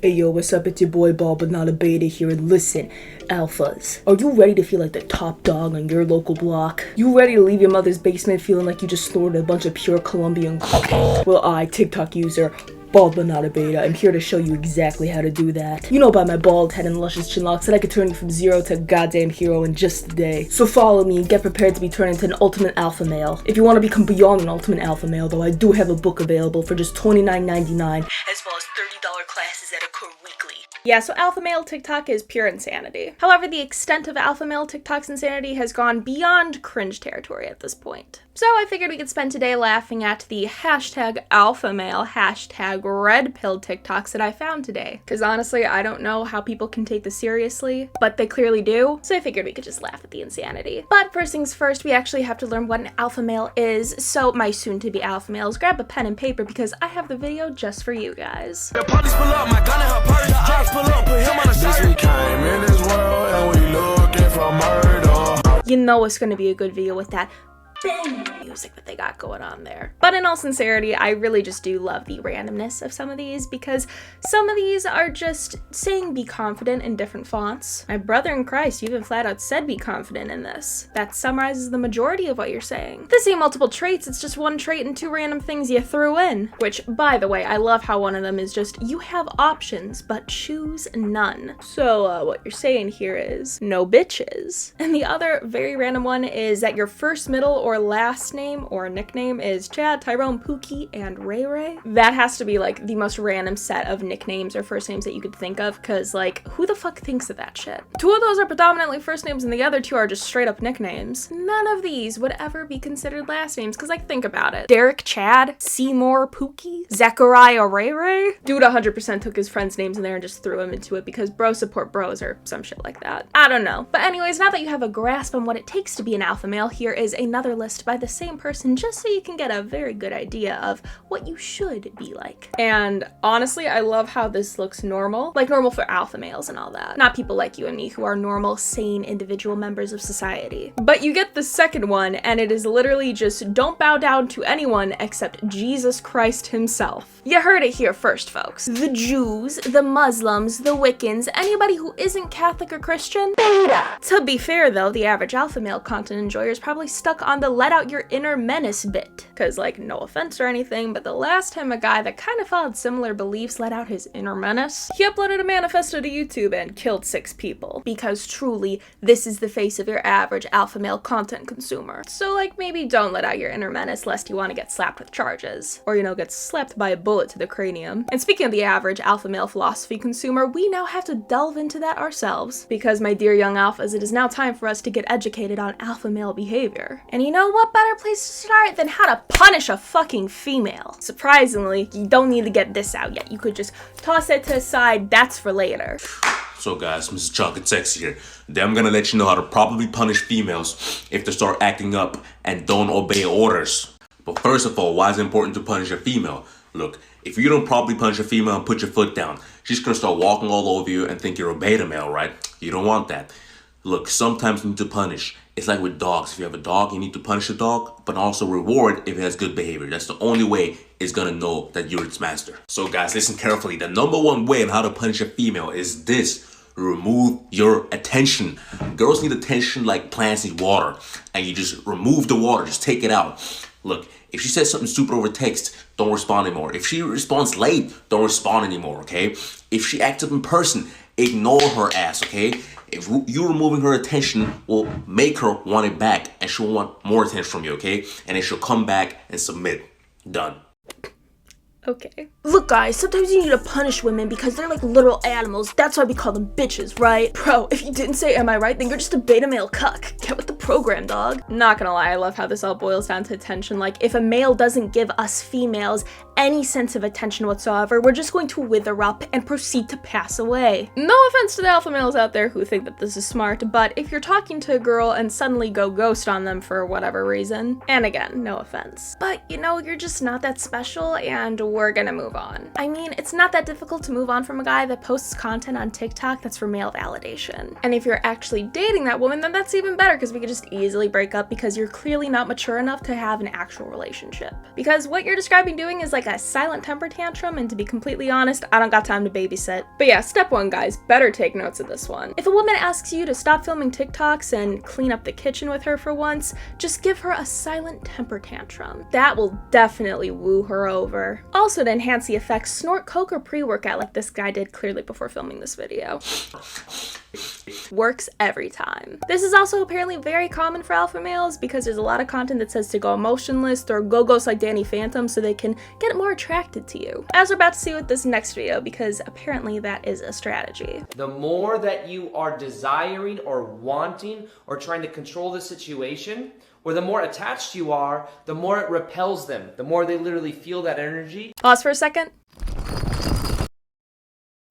Hey yo, what's up? It's your boy BaldButNotABeta here, and listen, alphas, are you ready to feel like the top dog on your local block? You ready to leave your mother's basement feeling like you just snorted a bunch of pure Colombian cocaine? Well, I, TikTok user BaldButNotABeta, I'm here to show you exactly how to do that. You know by my bald head and luscious chin locks that I could turn you from zero to a goddamn hero in just a day. So follow me and get prepared to be turned into an ultimate alpha male. If you want to become beyond an ultimate alpha male, though, I do have a book available for just $29.99, as well as $30 classes that occur weekly. Yeah, so alpha male TikTok is pure insanity. However, the extent of alpha male TikTok's insanity has gone beyond cringe territory at this point. So I figured we could spend today laughing at the hashtag alpha male, hashtag red pill TikToks that I found today. Because honestly, I don't know how people can take this seriously, but they clearly do. So I figured we could just laugh at the insanity. But first things first, we actually have to learn what an alpha male is. So my soon-to-be alpha males, grab a pen and paper because I have the video just for you guys. The police pull up, my gun in her purse. The ops pull up, put him on a shirt. We came in this world and we looking for murder. You know it's gonna be a good video with that bang music that they got going on there. But in all sincerity, I really just do love the randomness of some of these because some of these are just saying be confident in different fonts. My brother in Christ, you even flat out said be confident in this. That summarizes the majority of what you're saying. This ain't multiple traits, it's just one trait and two random things you threw in. Which, by the way, I love how one of them is just, you have options, but choose none. So what you're saying here is, no bitches. And the other very random one is that your first, middle, or last name or nickname is Chad, Tyrone, Pookie, and Ray Ray. That has to be like the most random set of nicknames or first names that you could think of, because like, who the fuck thinks of that shit? Two of those are predominantly first names and the other two are just straight up nicknames. None of these would ever be considered last names, because like, think about it. Derek, Chad, Seymour, Pookie, Zachariah, Ray Ray. Dude 100% took his friends' names in there and just threw them into it because bros support bros or some shit like that. I don't know. But anyways, now that you have a grasp on what it takes to be an alpha male, here is another list by the same person just so you can get a very good idea of what you should be like. And honestly, I love how this looks normal. Like normal for alpha males and all that. Not people like you and me who are normal, sane, individual members of society. But you get the second one and it is literally just don't bow down to anyone except Jesus Christ himself. You heard it here first, folks. The Jews, the Muslims, the Wiccans, anybody who isn't Catholic or Christian. To be fair though, the average alpha male content enjoyer is probably stuck on the let out your inner menace bit. Cause like, no offense or anything, but the last time a guy that kind of followed similar beliefs let out his inner menace, he uploaded a manifesto to YouTube and killed 6 people. Because truly, this is the face of your average alpha male content consumer. So like, maybe don't let out your inner menace lest you want to get slapped with charges. Or, you know, get slapped by a bullet to the cranium. And speaking of the average alpha male philosophy consumer, we now have to delve into that ourselves. Because my dear young alphas, it is now time for us to get educated on alpha male behavior. And you know what better place to start than how to punish a fucking female? Surprisingly, you don't need to get this out yet. You could just toss it to the side, that's for later. So guys, Mrs. Chocolate Sexy here. Today I'm gonna let you know how to properly punish females if they start acting up and don't obey orders. But first of all, why is it important to punish a female? Look, if you don't properly punish a female and put your foot down, she's gonna start walking all over you and think you're a beta male, right? You don't want that. Look, sometimes you need to punish. It's like with dogs. If you have a dog, you need to punish the dog, but also reward if it has good behavior. That's the only way it's gonna know that you're its master. So guys, listen carefully. The #1 way on how to punish a female is this. Remove your attention. Girls need attention like plants need water. And you just remove the water, just take it out. Look, if she says something stupid over text, don't respond anymore. If she responds late, don't respond anymore, okay? If she acts up in person, ignore her ass, okay? If you removing her attention will make her want it back and she'll want more attention from you, okay? And then she'll come back and submit. Done. Okay. Look guys, sometimes you need to punish women because they're like literal animals. That's why we call them bitches, right? Bro, if you didn't say am I right, then you're just a beta male cuck. Get with the program, dog. Not gonna lie, I love how this all boils down to attention. Like, if a male doesn't give us females any sense of attention whatsoever, we're just going to wither up and proceed to pass away. No offense to the alpha males out there who think that this is smart, but if you're talking to a girl and suddenly go ghost on them for whatever reason, and again, no offense, but you know, you're just not that special and we're gonna move on. I mean, it's not that difficult to move on from a guy that posts content on TikTok that's for male validation. And if you're actually dating that woman, then that's even better because we can just easily break up because you're clearly not mature enough to have an actual relationship. Because what you're describing doing is like a silent temper tantrum, and to be completely honest, I don't got time to babysit. But yeah, step one, guys, better take notes of this one. If a woman asks you to stop filming TikToks and clean up the kitchen with her for once, just give her a silent temper tantrum. That will definitely woo her over. Also, to enhance the effect, snort coke or pre-workout like this guy did clearly before filming this video. Works every time. This is also apparently very common for alpha males because there's a lot of content that says to go emotionless or go ghost like Danny Phantom so they can get more attracted to you. As we're about to see with this next video, because apparently that is a strategy. The more that you are desiring or wanting or trying to control the situation, or the more attached you are, the more it repels them. The more they literally feel that energy. Pause for a second.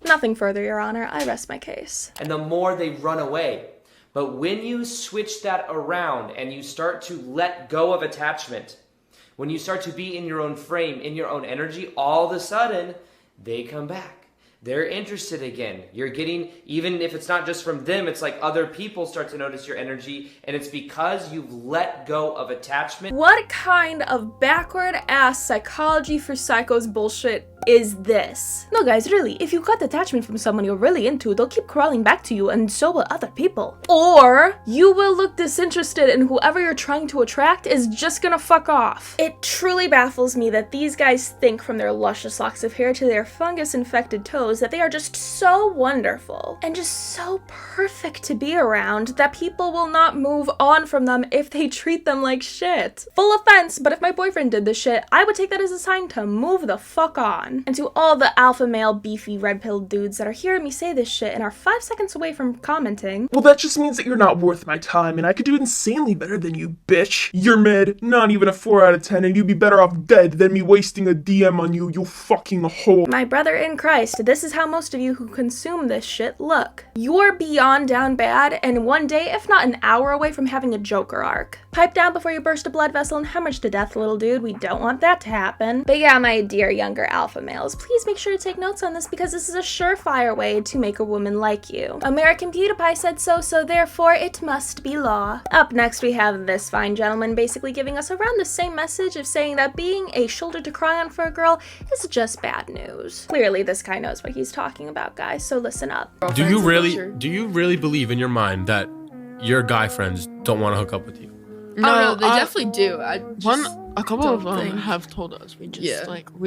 Nothing further, Your Honor. I rest my case. And the more they run away. But when you switch that around and you start to let go of attachment, when you start to be in your own frame, in your own energy, all of a sudden, they come back. They're interested again. You're getting, even if it's not just from them, it's like other people start to notice your energy, and it's because you've let go of attachment. What kind of backward ass psychology for psychos bullshit is this? No guys, really, if you got attachment from someone you're really into, they'll keep crawling back to you, and so will other people. Or you will look disinterested and whoever you're trying to attract is just gonna fuck off. It truly baffles me that these guys think from their luscious locks of hair to their fungus-infected toes that they are just so wonderful and just so perfect to be around that people will not move on from them if they treat them like shit. Full offense, but if my boyfriend did this shit, I would take that as a sign to move the fuck on. And to all the alpha male beefy red-pilled dudes that are hearing me say this shit and are 5 seconds away from commenting, well, that just means that you're not worth my time and I could do insanely better than you, bitch. You're mid, not even a 4 out of 10, and you'd be better off dead than me wasting a DM on you, you fucking whore. my brother in Christ, this is how most of you who consume this shit look. You're beyond down bad and one day, if not an hour away from having a Joker arc. Pipe down before you burst a blood vessel and hemorrhage to death, little dude. We don't want that to happen. But yeah, my dear younger alpha males, please make sure to take notes on this because this is a surefire way to make a woman like you. American PewDiePie said so, so therefore it must be law. Up next we have this fine gentleman basically giving us around the same message of saying that being a shoulder to cry on for a girl is just bad news. Clearly this guy knows what he's talking about, guys, so listen up. Do you really believe in your mind that your guy friends don't want to hook up with you? No, they definitely do. A couple of them have told us. We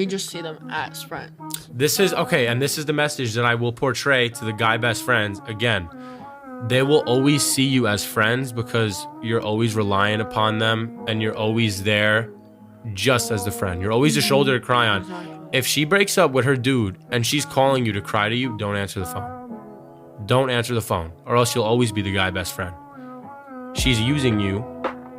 just see them as friends. This is okay, and this is the message that I will portray to the guy best friends. Again, they will always see you as friends because you're always relying upon them and you're always there just as the friend. You're always a shoulder to cry on. Exactly. If she breaks up with her dude and she's calling you to cry to you, don't answer the phone. Don't answer the phone, or else you'll always be the guy best friend. She's using you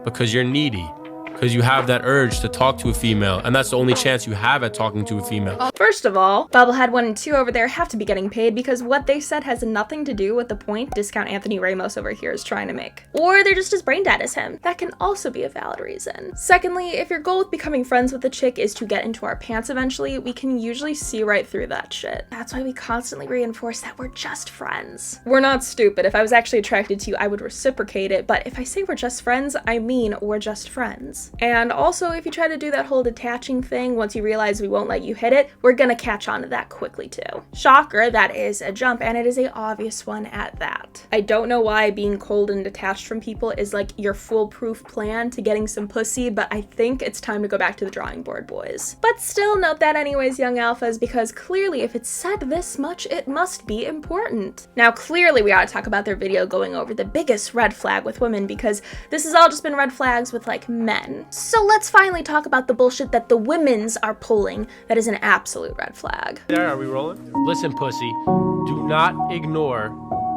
because you're needy, because you have that urge to talk to a female, and that's the only chance you have at talking to a female. First of all, Bubblehead 1 and 2 over there have to be getting paid because what they said has nothing to do with the point Discount Anthony Ramos over here is trying to make. Or they're just as brain dead as him. That can also be a valid reason. Secondly, if your goal with becoming friends with a chick is to get into our pants eventually, we can usually see right through that shit. That's why we constantly reinforce that we're just friends. We're not stupid. If I was actually attracted to you, I would reciprocate it, but if I say we're just friends, I mean we're just friends. And also, if you try to do that whole detaching thing, once you realize we won't let you hit it, we're gonna catch on to that quickly too. Shocker, that is a jump, and it is a obvious one at that. I don't know why being cold and detached from people is like your foolproof plan to getting some pussy, but I think it's time to go back to the drawing board, boys. But still note that anyways, young alphas, because clearly if it's said this much, it must be important. Now clearly we ought to talk about their video going over the biggest red flag with women, because this has all just been red flags with like men. So let's finally talk about the bullshit that the women's are pulling that is an absolute red flag. There, are we rolling? Listen, pussy, do not ignore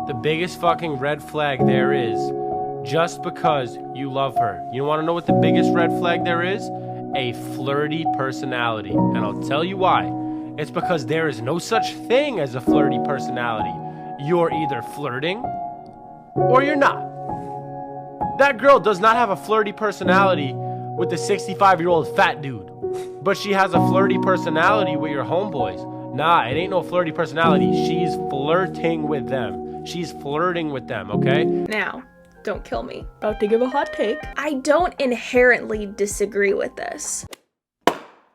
the biggest fucking red flag there is just because you love her. You want to know what the biggest red flag there is? A flirty personality. And I'll tell you why. It's because there is no such thing as a flirty personality. You're either flirting or you're not. That girl does not have a flirty personality with the 65-year-old fat dude, but she has a flirty personality with your homeboys. Nah, it ain't no flirty personality. She's flirting with them. She's flirting with them, okay? Now, don't kill me. About to give a hot take. I don't inherently disagree with this.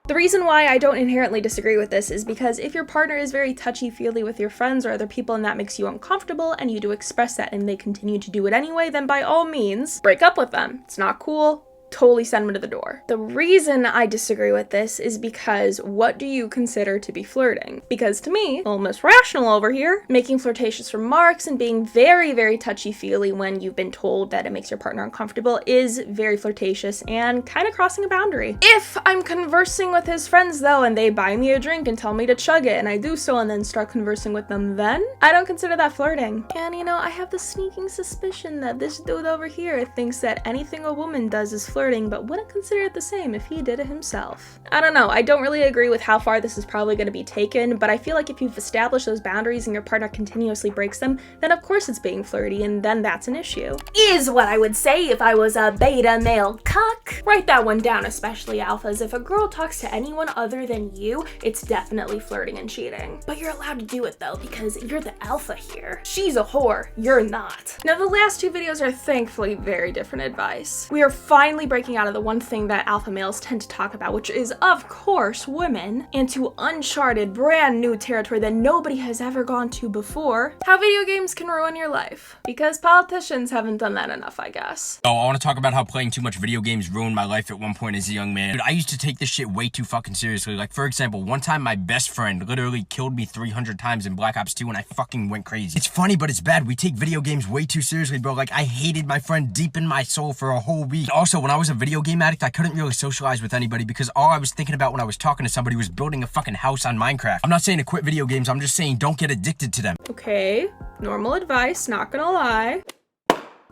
The reason why I don't inherently disagree with this is because if your partner is very touchy-feely with your friends or other people and that makes you uncomfortable and you do express that and they continue to do it anyway, then by all means, break up with them. It's not cool. Totally send them to the door. The reason I disagree with this is because what do you consider to be flirting? Because to me, almost rational over here, making flirtatious remarks and being very, very touchy-feely when you've been told that it makes your partner uncomfortable is very flirtatious and kind of crossing a boundary. If I'm conversing with his friends though and they buy me a drink and tell me to chug it and I do so and then start conversing with them then, I don't consider that flirting. And you know, I have the sneaking suspicion that this dude over here thinks that anything a woman does is flirting, but wouldn't consider it the same if he did it himself. I don't know, I don't really agree with how far this is probably going to be taken, but I feel like if you've established those boundaries and your partner continuously breaks them, then of course it's being flirty and then that's an issue. Is what I would say if I was a beta male cuck. Write that one down, especially alphas. If a girl talks to anyone other than you, it's definitely flirting and cheating. But you're allowed to do it though, because you're the alpha here. She's a whore, you're not. Now the last two videos are thankfully very different advice. We are finally breaking out of the one thing that alpha males tend to talk about, which is of course women, into uncharted brand new territory that nobody has ever gone to before. How video games can ruin your life. Because politicians haven't done that enough, I guess. Oh, I want to talk about how playing too much video games ruined my life at one point as a young man. Dude, I used to take this shit way too fucking seriously. Like, for example, one time my best friend literally killed me 300 times in Black Ops 2 and I fucking went crazy. It's funny, but it's bad. We take video games way too seriously, bro. Like, I hated my friend deep in my soul for a whole week. Also, when I was a video game addict, I couldn't really socialize with anybody because all I was thinking about when I was talking to somebody was building a fucking house on Minecraft. I'm not saying to quit video games, I'm just saying don't get addicted to them. Okay, normal advice, not gonna lie.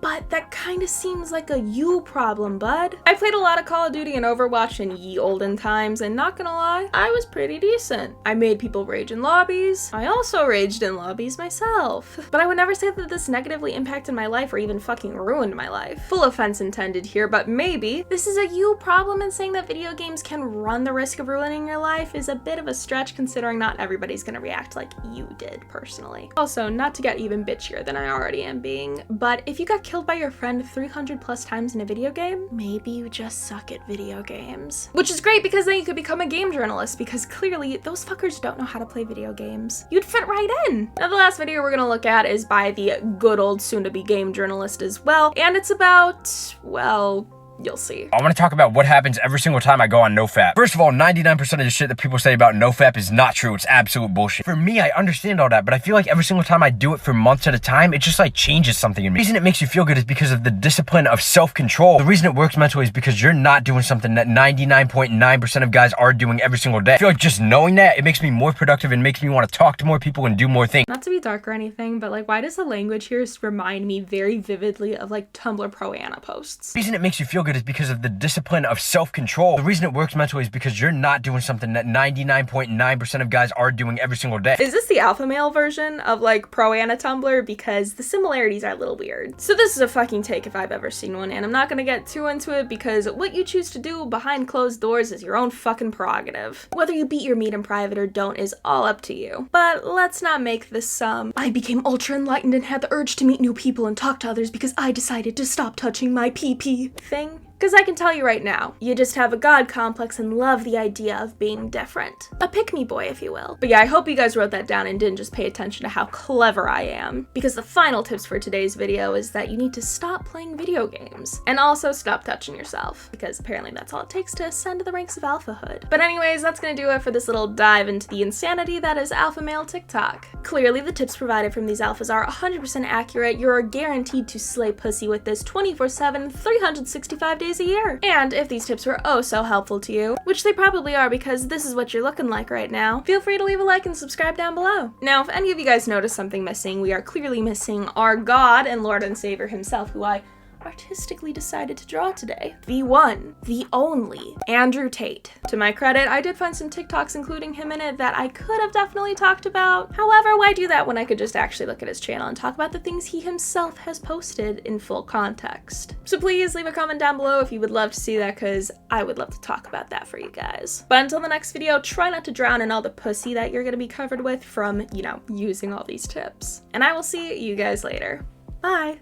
But that kind of seems like a you problem, bud. I played a lot of Call of Duty and Overwatch in ye olden times, and not gonna lie, I was pretty decent. I made people rage in lobbies. I also raged in lobbies myself. But I would never say that this negatively impacted my life or even fucking ruined my life. Full offense intended here, but maybe this is a you problem, and saying that video games can run the risk of ruining your life is a bit of a stretch considering not everybody's gonna react like you did personally. Also, not to get even bitchier than I already am being, but if you got killed by your friend 300 plus times in a video game, maybe you just suck at video games. Which is great because then you could become a game journalist because clearly those fuckers don't know how to play video games. You'd fit right in. Now the last video we're gonna look at is by the good old soon-to-be game journalist as well, and it's about, well, you'll see. I want to talk about what happens every single time I go on NoFap. First of all, 99% of the shit that people say about NoFap is not true. It's absolute bullshit. For me, I understand all that, but I feel like every single time I do it for months at a time, it just like changes something in me. The reason it makes you feel good is because of the discipline of self-control. The reason it works mentally is because you're not doing something that 99.9% of guys are doing every single day. I feel like just knowing that, it makes me more productive and makes me want to talk to more people and do more things. Not to be dark or anything, but like, why does the language here remind me very vividly of like Tumblr pro-Ana posts? The reason it makes you feel good is because of the discipline of self-control. The reason it works mentally is because you're not doing something that 99.9% of guys are doing every single day. Is this the alpha male version of like pro-Ana Tumblr? Because the similarities are a little weird. So this is a fucking take if I've ever seen one, and I'm not gonna get too into it because what you choose to do behind closed doors is your own fucking prerogative. Whether you beat your meat in private or don't is all up to you. But let's not make this I became ultra enlightened and had the urge to meet new people and talk to others because I decided to stop touching my pee-pee thing. Because I can tell you right now, you just have a god complex and love the idea of being different. A pick-me boy, if you will. But yeah, I hope you guys wrote that down and didn't just pay attention to how clever I am. Because the final tips for today's video is that you need to stop playing video games. And also stop touching yourself. Because apparently that's all it takes to ascend to the ranks of alphahood. But anyways, that's gonna do it for this little dive into the insanity that is alpha male TikTok. Clearly, the tips provided from these alphas are 100% accurate. You're guaranteed to slay pussy with this 24/7, 365 days a year. And if these tips were oh so helpful to you, which they probably are because this is what you're looking like right now, feel free to leave a like and subscribe down below. Now, if any of you guys notice something missing, we are clearly missing our God and Lord and Savior himself, who I artistically decided to draw today. The one, the only, Andrew Tate. To my credit, I did find some TikToks including him in it that I could have definitely talked about. However, why do that when I could just actually look at his channel and talk about the things he himself has posted in full context? So please leave a comment down below if you would love to see that, because I would love to talk about that for you guys. But until the next video, try not to drown in all the pussy that you're gonna be covered with from, you know, using all these tips. And I will see you guys later. Bye!